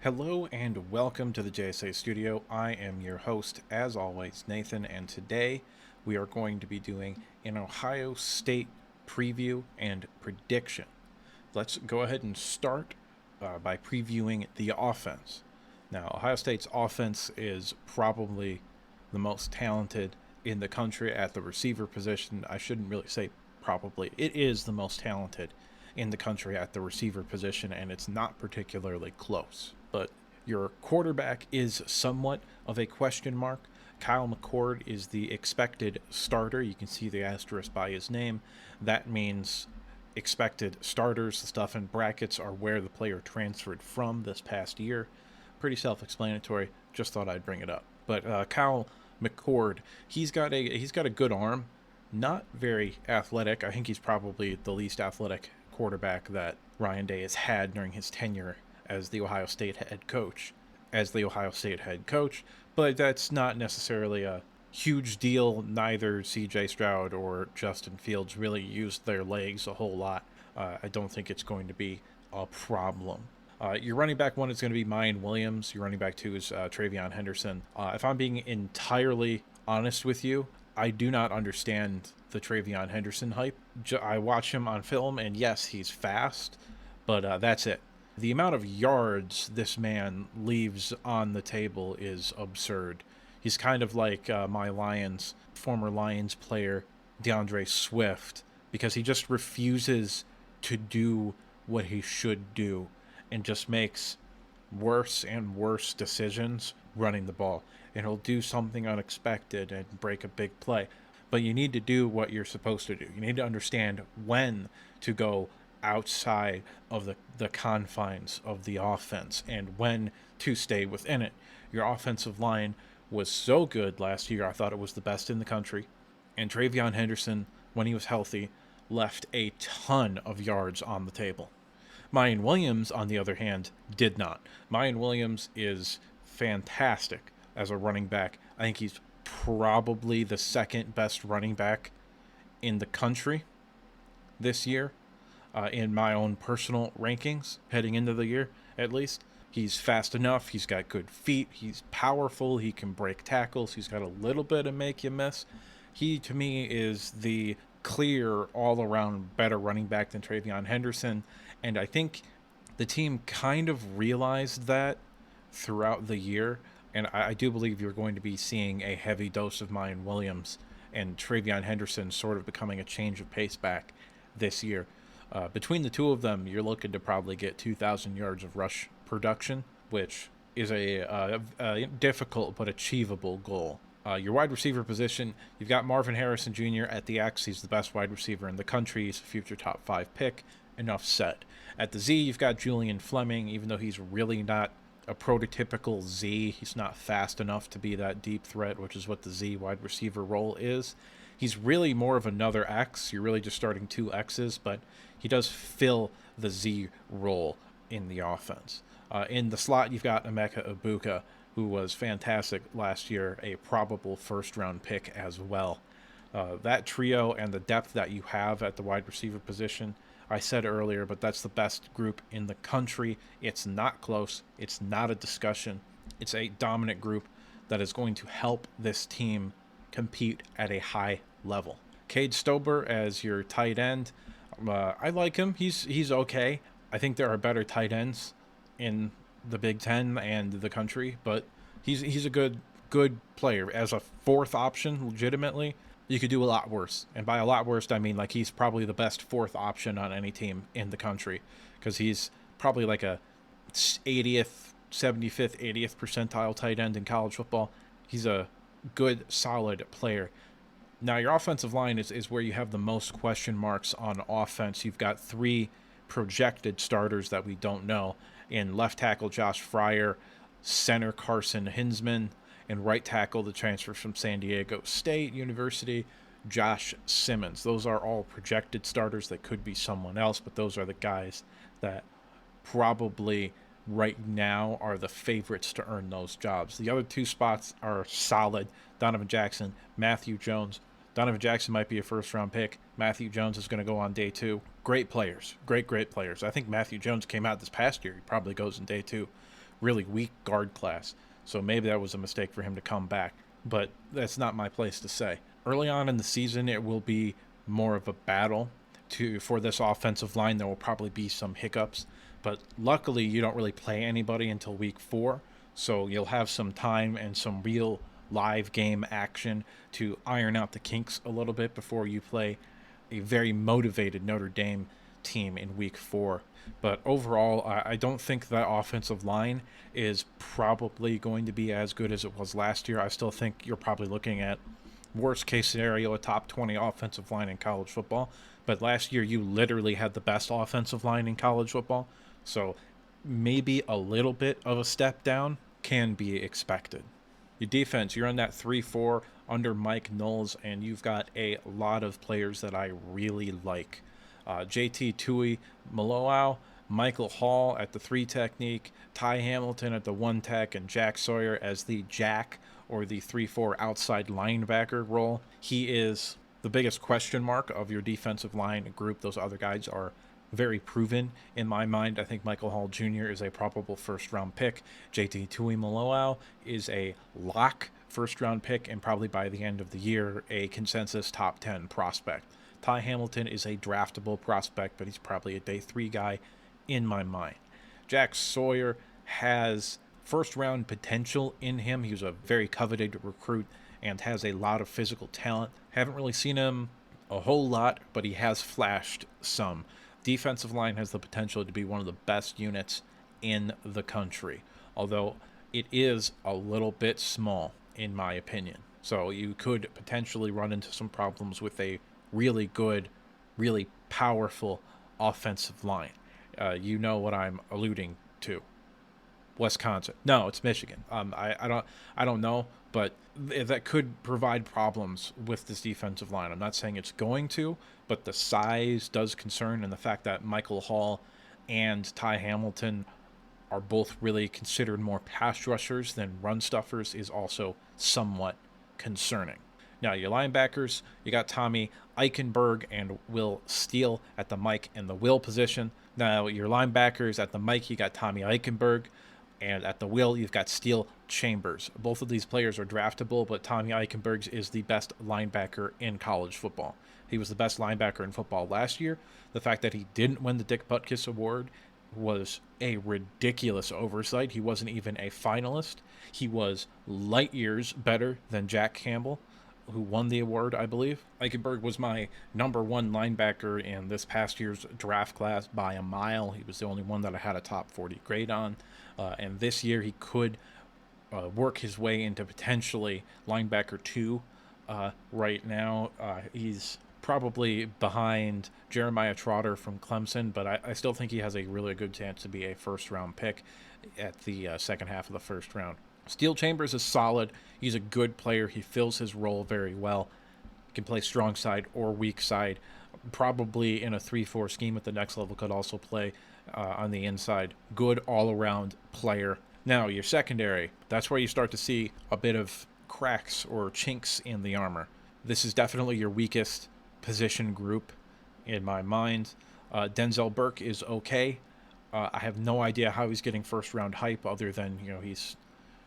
Hello and welcome to the JSA studio. I am your host, as always, Nathan, and today we are going to be doing an Ohio State preview and prediction. Let's go ahead and start by previewing the offense. Now, Ohio State's offense is probably the most talented in the country at the receiver position. I shouldn't really say probably, it is the most talented in the country at the receiver position, and it's not particularly close. But your quarterback is somewhat of a question mark. Kyle McCord is the expected starter. You can see the asterisk by his name. That means expected starters. The stuff in brackets are where the player transferred from this past year. Pretty self-explanatory. Just thought I'd bring it up. But Kyle McCord, he's got a good arm. Not very athletic. I think he's probably the least athletic quarterback that Ryan Day has had during his tenure as the Ohio State head coach. But that's not necessarily a huge deal. Neither C.J. Stroud or Justin Fields really used their legs a whole lot. I don't think it's going to be a problem. Your running back one is going to be Mayan Williams. Your running back two is Travion Henderson. If I'm being entirely honest with you, I do not understand the Travion Henderson hype. I watch him on film, and yes, he's fast, but that's it. The amount of yards this man leaves on the table is absurd. He's kind of like my former Lions player, DeAndre Swift, because he just refuses to do what he should do and just makes worse and worse decisions running the ball. And he'll do something unexpected and break a big play. But you need to do what you're supposed to do. You need to understand when to go outside of the confines of the offense and when to stay within it. Your offensive line was so good last year. I thought it was the best in the country. And Travion Henderson, when he was healthy, left a ton of yards on the table. Mayan Williams, on the other hand, did not. Mayan Williams is fantastic as a running back. I think he's probably the second best running back in the country this year, in my own personal rankings, heading into the year at least. He's fast enough. He's got good feet. He's powerful. He can break tackles. He's got a little bit of make you miss. He, to me, is the clear all-around better running back than Travion Henderson. And I think the team kind of realized that throughout the year. And I do believe you're going to be seeing a heavy dose of Mayan Williams and Travion Henderson sort of becoming a change of pace back this year. Between the two of them, you're looking to probably get 2,000 yards of rush production, which is a difficult but achievable goal. Your wide receiver position, you've got Marvin Harrison Jr. at the X. He's the best wide receiver in the country. He's a future top 5 pick. Enough said. At the Z, you've got Julian Fleming. Even though he's really not a prototypical Z, he's not fast enough to be that deep threat, which is what the Z wide receiver role is. He's really more of another X. You're really just starting 2 X's, but he does fill the Z role in the offense. In the slot, you've got Emeka Ibuka, who was fantastic last year, a probable first-round pick as well. That trio and the depth that you have at the wide receiver position, I said earlier, but that's the best group in the country. It's not close. It's not a discussion. It's a dominant group that is going to help this team compete at a high level. Cade Stober as your tight end. I like him. He's okay. I think there are better tight ends in the Big Ten and the country, but he's a good player. As a 4th option, legitimately, you could do a lot worse. And by a lot worse, I mean like he's probably the best 4th option on any team in the country, because he's probably like a 75th, 80th percentile tight end in college football. He's a good, solid player. Now, your offensive line is where you have the most question marks on offense. You've got 3 projected starters that we don't know in left tackle Josh Fryer, center Carson Hinsman, and right tackle the transfer from San Diego State University, Josh Simmons. Those are all projected starters. That could be someone else, but those are the guys that probably right now are the favorites to earn those jobs. The other 2 spots are solid. Donovan Jackson, Matthew Jones. Donovan Jackson might be a first-round pick. Matthew Jones is going to go on day 2. Great players. Great players. I think Matthew Jones came out this past year. He probably goes in day 2. really weak guard class. So maybe that was a mistake for him to come back. But that's not my place to say. Early on in the season, it will be more of a battle for this offensive line. There will probably be some hiccups, but luckily you don't really play anybody until week 4, so you'll have some time and some real live game action to iron out the kinks a little bit before you play a very motivated Notre Dame team in week 4. But overall, I don't think that offensive line is probably going to be as good as it was last year. I still think you're probably looking at worst case scenario, a top 20 offensive line in college football. But last year, you literally had the best offensive line in college football. So maybe a little bit of a step down can be expected. Your defense, you're on that 3-4 under Mike Knowles, and you've got a lot of players that I really like. JT Tui Maloau, Michael Hall at the 3 technique, Ty Hamilton at the 1 tech, and Jack Sawyer as the jack or the 3-4 outside linebacker role. He is the biggest question mark of your defensive line group. Those other guys are very proven in my mind. I think Michael Hall Jr. is a probable first-round pick. JT Tui Maloau is a lock first-round pick, and probably by the end of the year, a consensus top 10 prospect. Ty Hamilton is a draftable prospect, but he's probably a day 3 guy in my mind. Jack Sawyer has first-round potential in him. He was a very coveted recruit and has a lot of physical talent. Haven't really seen him a whole lot, but he has flashed some. Defensive line has the potential to be one of the best units in the country, although it is a little bit small, in my opinion. So you could potentially run into some problems with a really good, really powerful offensive line. You know what I'm alluding to. Wisconsin. No, it's Michigan. I don't know, but that could provide problems with this defensive line. I'm not saying it's going to, but the size does concern, and the fact that Michael Hall and Ty Hamilton are both really considered more pass rushers than run stuffers is also somewhat concerning. Now, your linebackers, you got Tommy Eichenberg and Will Steele at the Mike and the Will position. Now, your linebackers at the Mike, you got Tommy Eichenberg, and at the Will, you've got Steele Chambers. Both of these players are draftable, but Tommy Eichenberg is the best linebacker in college football. He was the best linebacker in football last year. The fact that he didn't win the Dick Butkus Award was a ridiculous oversight. He wasn't even a finalist. He was light years better than Jack Campbell, who won the award, I believe. Eichenberg was my number 1 linebacker in this past year's draft class by a mile. He was the only one that I had a top 40 grade on. And this year he could work his way into potentially linebacker 2 right now. He's probably behind Jeremiah Trotter from Clemson, but I still think he has a really good chance to be a first-round pick at the second half of the first round. Steele Chambers is solid. He's a good player. He fills his role very well. He can play strong side or weak side. Probably in a 3-4 scheme at the next level, could also play on the inside. Good all-around player. Now, your secondary, that's where you start to see a bit of cracks or chinks in the armor. This is definitely your weakest position group in my mind. Denzel Burke is okay. I have no idea how he's getting first-round hype other than, he's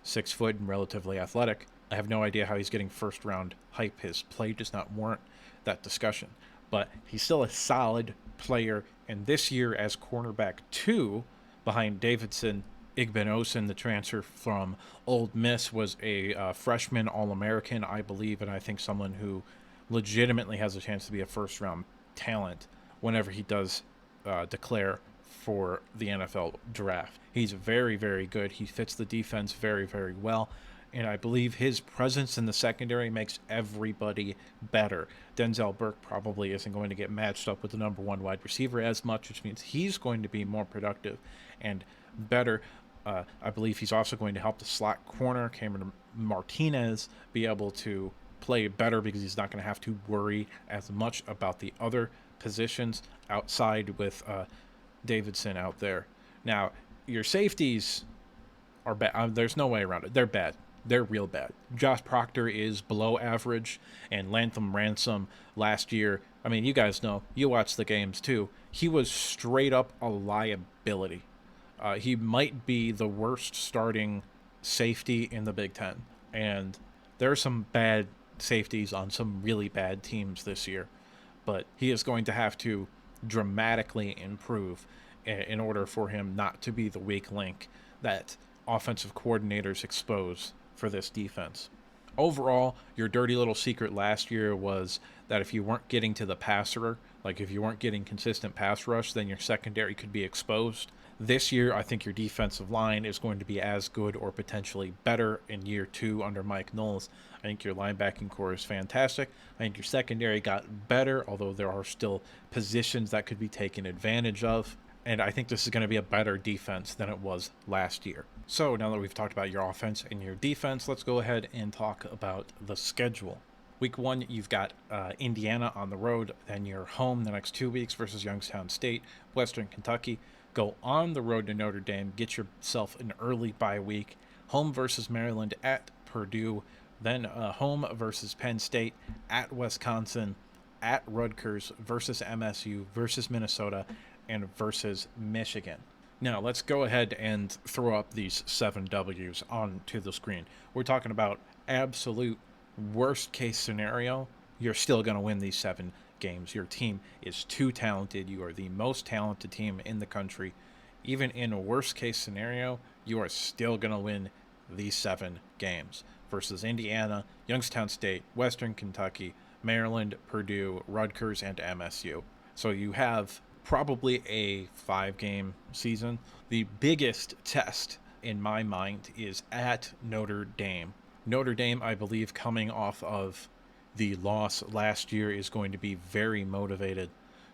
6 foot and relatively athletic. I have no idea how he's getting first-round hype. His play does not warrant that discussion. But he's still a solid player, and this year as cornerback 2 behind Davidson Igbinosun, the transfer from Ole Miss, was a freshman All-American, I believe, and I think someone who legitimately has a chance to be a first-round talent whenever he does declare for the NFL draft. He's very, very good. He fits the defense very, very well, and I believe his presence in the secondary makes everybody better. Denzel Burke probably isn't going to get matched up with the number 1 wide receiver as much, which means he's going to be more productive and better. I believe he's also going to help the slot corner, Cameron Martinez, be able to play better because he's not going to have to worry as much about the other positions outside with Davidson out there. Now, your safeties are bad. There's no way around it. They're bad. They're real bad. Josh Proctor is below average, and Latham Ransom last year, I mean, you guys know, you watch the games too, he was straight up a liability. He might be the worst starting safety in the Big Ten. And there are some bad safeties on some really bad teams this year. But he is going to have to dramatically improve in order for him not to be the weak link that offensive coordinators expose for this defense. Overall, your dirty little secret last year was that if you weren't getting to the passer, like if you weren't getting consistent pass rush, then your secondary could be exposed. This year, I think your defensive line is going to be as good or potentially better in year 2 under Mike Knowles. I think your linebacking core is fantastic. I think your secondary got better, although there are still positions that could be taken advantage of. And I think this is going to be a better defense than it was last year. So now that we've talked about your offense and your defense, let's go ahead and talk about the schedule. Week 1, you've got Indiana on the road. Then you're home the next 2 weeks versus Youngstown State, Western Kentucky. Go on the road to Notre Dame. Get yourself an early bye week. Home versus Maryland, at Purdue. Then home versus Penn State, at Wisconsin, at Rutgers, versus MSU, versus Minnesota, and versus Michigan. Now, let's go ahead and throw up these 7 W's onto the screen. We're talking about absolute worst case scenario. You're still going to win these 7 games. Your team is too talented. You are the most talented team in the country. Even in a worst case scenario, you are still going to win these 7 games versus Indiana, Youngstown State, Western Kentucky, Maryland, Purdue, Rutgers, and MSU. So you have probably a 5-game season. The biggest test in my mind is at Notre Dame. Notre Dame, I believe, coming off of the loss last year, is going to be very motivated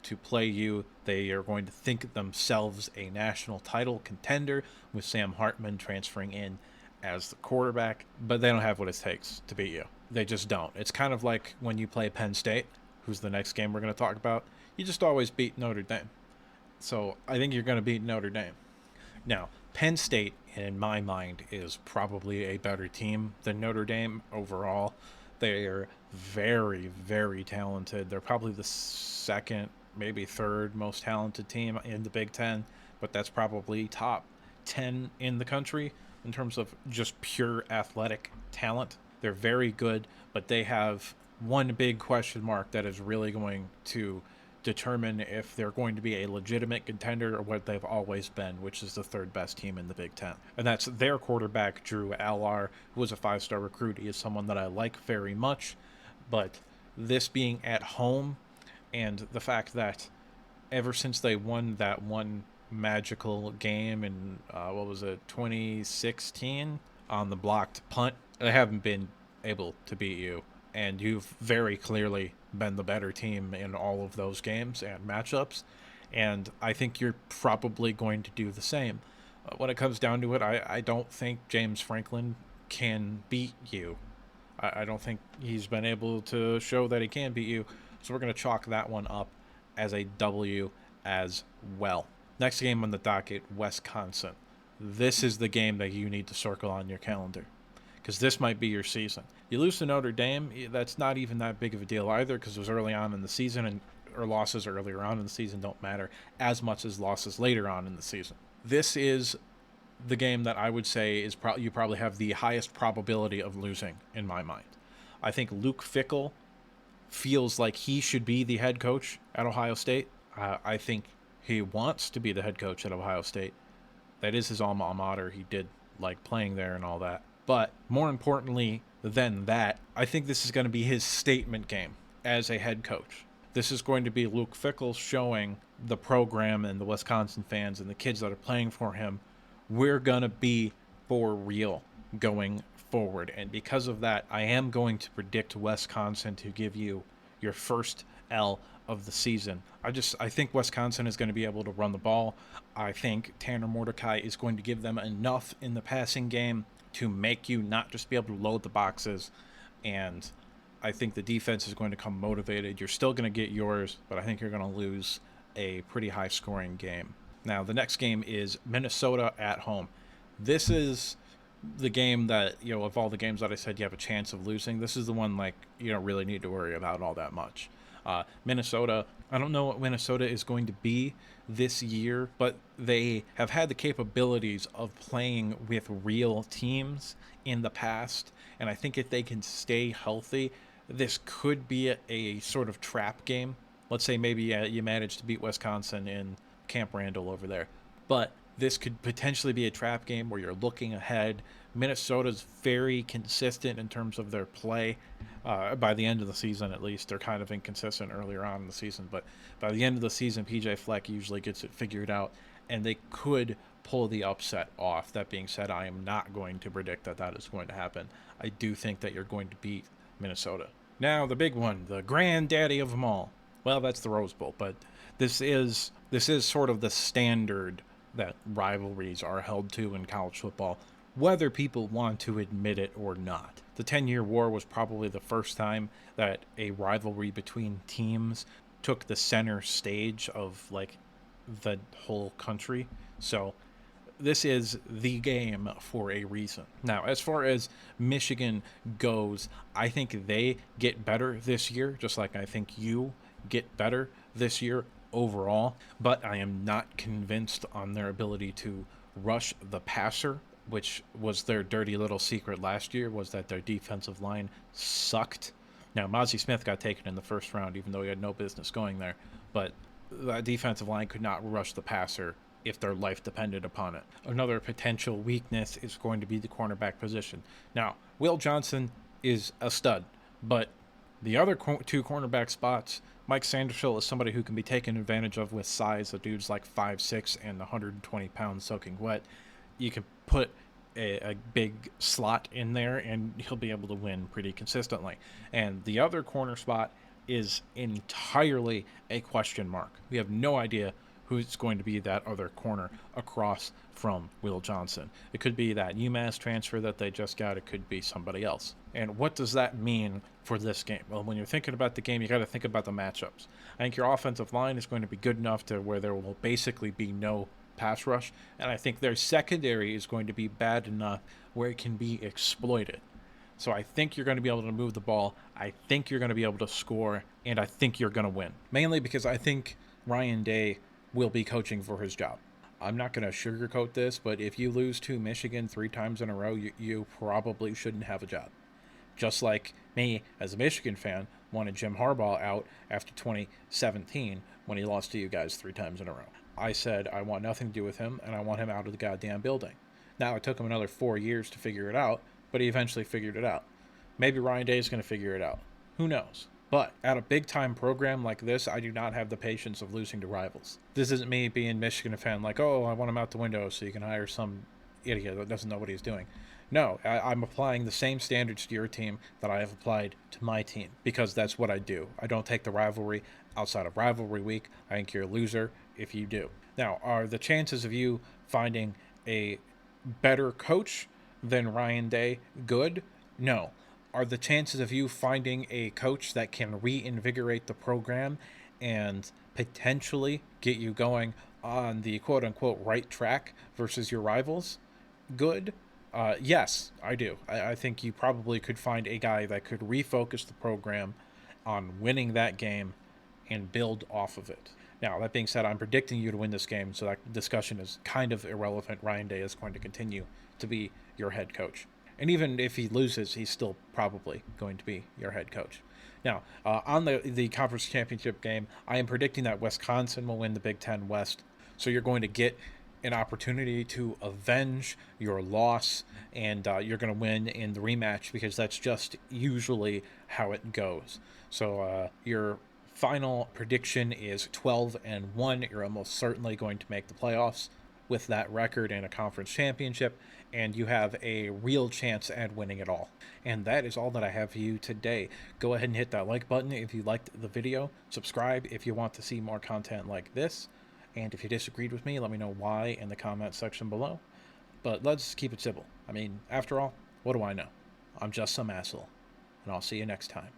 to play you. They are going to think themselves a national title contender with Sam Hartman transferring in as the quarterback, but they don't have what it takes to beat you. They just don't. It's kind of like when you play Penn State, who's the next game we're going to talk about. You just always beat Notre Dame. So I think you're going to beat Notre Dame. Now, Penn State, in my mind, is probably a better team than Notre Dame overall. They're very, very talented. They're probably the second, maybe third most talented team in the Big Ten, but that's probably top 10 in the country in terms of just pure athletic talent. They're very good, but they have one big question mark that is really going to determine if they're going to be a legitimate contender or what they've always been, which is the third best team in the Big Ten. And that's their quarterback, Drew Allar, who was a 5-star recruit. He is someone that I like very much, but this being at home and the fact that ever since they won that one magical game in, 2016 on the blocked punt, they haven't been able to beat you. And you've very clearly been the better team in all of those games and matchups. And I think you're probably going to do the same. When it comes down to it, I don't think James Franklin can beat you. I don't think he's been able to show that he can beat you. So we're going to chalk that one up as a W as well. Next game on the docket, Wisconsin. This is the game that you need to circle on your calendar, because this might be your season. You lose to Notre Dame, that's not even that big of a deal either, because it was early on in the season, or losses earlier on in the season don't matter as much as losses later on in the season. This is the game that I would say is you probably have the highest probability of losing in my mind. I think Luke Fickell feels like he should be the head coach at Ohio State. I think he wants to be the head coach at Ohio State. That is his alma mater. He did like playing there and all that. But more importantly than that, I think this is going to be his statement game as a head coach. This is going to be Luke Fickell showing the program and the Wisconsin fans and the kids that are playing for him, we're going to be for real going forward. And because of that, I am going to predict Wisconsin to give you your first L of the season. I think Wisconsin is going to be able to run the ball. I think Tanner Mordecai is going to give them enough in the passing game to make you not just be able to load the boxes. And I think the defense is going to come motivated. You're still going to get yours, but I think you're going to lose a pretty high-scoring game. Now, the next game is Minnesota at home. This is the game that, of all the games that I said you have a chance of losing, this is the one, you don't really need to worry about all that much. Minnesota, I don't know what Minnesota is going to be this year, but they have had the capabilities of playing with real teams in the past, and I think if they can stay healthy, this could be a sort of trap game. Let's say maybe you manage to beat Wisconsin in Camp Randall over there, but this could potentially be a trap game where you're looking ahead. Minnesota's very consistent in terms of their play. By the end of the season, at least, they're kind of inconsistent earlier on in the season, but by the end of the season, PJ Fleck usually gets it figured out, and they could pull the upset off. That being said, I am not going to predict that that is going to happen. I do think that you're going to beat Minnesota. Now, the big one, the granddaddy of them all. Well, that's the Rose Bowl, but this is sort of the standard that rivalries are held to in college football, whether people want to admit it or not. The 10-Year War was probably the first time that a rivalry between teams took the center stage of like the whole country. So this is the game for a reason. Now, as far as Michigan goes, I think they get better this year, just like I think you get better this year overall, but I am not convinced on their ability to rush the passer, which was their dirty little secret last year, was that their defensive line sucked. Now, Mozzie Smith got taken in the first round, even though he had no business going there, but that defensive line could not rush the passer if their life depended upon it. Another potential weakness is going to be the cornerback position. Now, Will Johnson is a stud, but the other two cornerback spots, Mike Sanderson is somebody who can be taken advantage of with size. The dude's like 5'6" and 120 pounds soaking wet. You can put a big slot in there, and he'll be able to win pretty consistently. And the other corner spot is entirely a question mark. We have no idea who's going to be that other corner across from Will Johnson. It could be that UMass transfer that they just got. It could be somebody else. And what does that mean for this game? Well, when you're thinking about the game, you got to think about the matchups. I think your offensive line is going to be good enough to where there will basically be no pass rush, and I think their secondary is going to be bad enough where it can be exploited. So I think you're going to be able to move the ball. I think you're going to be able to score, and I think you're going to win. Mainly because I think Ryan Day will be coaching for his job. I'm not going to sugarcoat this, but if you lose to Michigan 3 times in a row, you probably shouldn't have a job. Just like me, as a Michigan fan, wanted Jim Harbaugh out after 2017 when he lost to you guys 3 times in a row. I said I want nothing to do with him, and I want him out of the goddamn building. Now, it took him another 4 years to figure it out, but he eventually figured it out. Maybe Ryan Day is going to figure it out. Who knows? But at a big-time program like this, I do not have the patience of losing to rivals. This isn't me being a Michigan fan like, oh, I want him out the window so you can hire some idiot that doesn't know what he's doing. No, I'm applying the same standards to your team that I have applied to my team, because that's what I do. I don't take the rivalry outside of rivalry week. I think you're a loser if you do. Now, are the chances of you finding a better coach than Ryan Day good? No. Are the chances of you finding a coach that can reinvigorate the program and potentially get you going on the quote-unquote right track versus your rivals good? Yes, I do. I think you probably could find a guy that could refocus the program on winning that game and build off of it. Now, that being said, I'm predicting you to win this game, so that discussion is kind of irrelevant. Ryan Day is going to continue to be your head coach. And even if he loses, he's still probably going to be your head coach. Now, on the conference championship game, I am predicting that Wisconsin will win the Big Ten West. So you're going to get an opportunity to avenge your loss, and you're going to win in the rematch, because that's just usually how it goes. So your final prediction is 12-1. You're almost certainly going to make the playoffs with that record and a conference championship, and you have a real chance at winning it all. And that is all that I have for you today. Go ahead and hit that like button if you liked the video. Subscribe if you want to see more content like this. And if you disagreed with me, let me know why in the comment section below. But let's keep it simple. I mean, after all, what do I know? I'm just some asshole. And I'll see you next time.